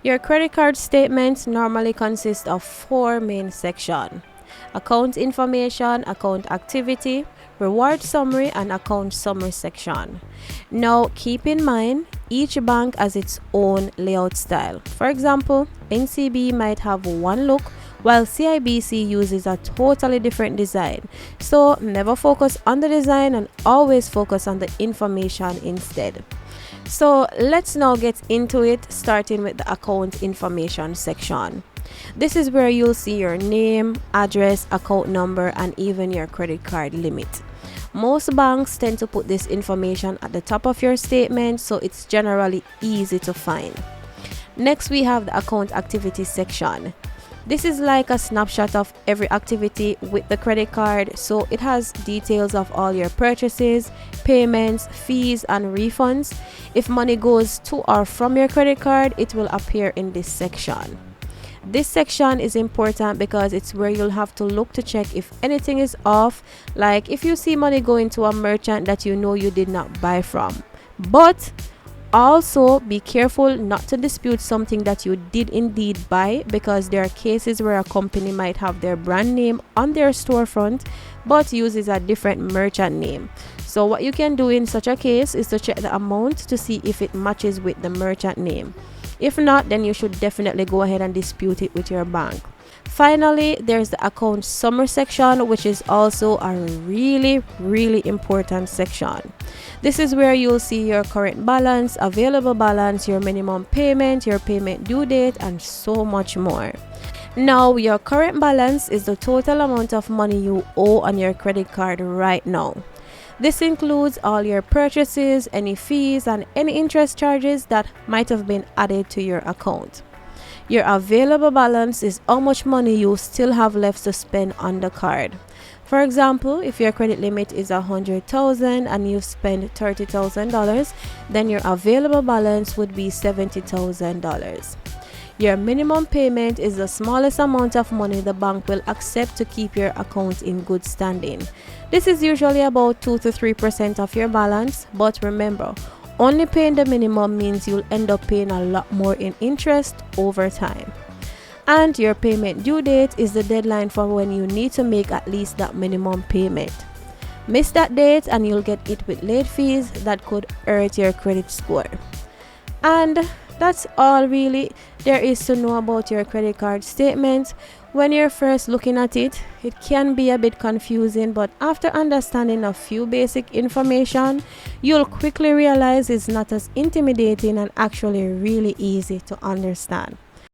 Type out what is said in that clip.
Your credit card statement normally consists of four main sections: account information, account activity, reward summary, and account summary section. Now keep in mind, each bank has its own layout style. For example, NCB might have one look while CIBC uses a totally different design. So never focus on the design and always focus on the information instead. So let's now get into it, starting with the account information section. This is where you'll see your name, address, account number, and even your credit card limit. Most banks tend to put this information at the top of your statement, so it's generally easy to find. Next, we have the account activity section. This is like a snapshot of every activity with the credit card, so it has details of all your purchases, payments, fees, and refunds. If money goes to or from your credit card, it will appear in this section. This section is important because it's where you'll have to look to check if anything is off, like if you see money going to a merchant that you know you did not buy from. But also be careful not to dispute something that you did indeed buy, because there are cases where a company might have their brand name on their storefront but uses a different merchant name. So what you can do in such a case is to check the amount to see if it matches with the merchant name. If not, then you should definitely go ahead and dispute it with your bank. Finally, there's the account summary section, which is also a really important section. This is where you'll see your current balance, available balance, your minimum payment, your payment due date, and so much more. Now, your current balance is the total amount of money you owe on your credit card right now. This includes all your purchases, any fees, and any interest charges that might have been added to your account. Your available balance is how much money you still have left to spend on the card. For example, if your credit limit is $100,000 and you spend $30,000, then your available balance would be $70,000. Your minimum payment is the smallest amount of money the bank will accept to keep your account in good standing. This is usually about 2 to 3% of your balance, but remember, only paying the minimum means you'll end up paying a lot more in interest over time. And your payment due date is the deadline for when you need to make at least that minimum payment. Miss that date and you'll get hit with late fees that could hurt your credit score. And that's all really there is to know about your credit card statement. When you're first looking at it, it can be a bit confusing, but after understanding a few basic information, you'll quickly realize it's not as intimidating and actually really easy to understand.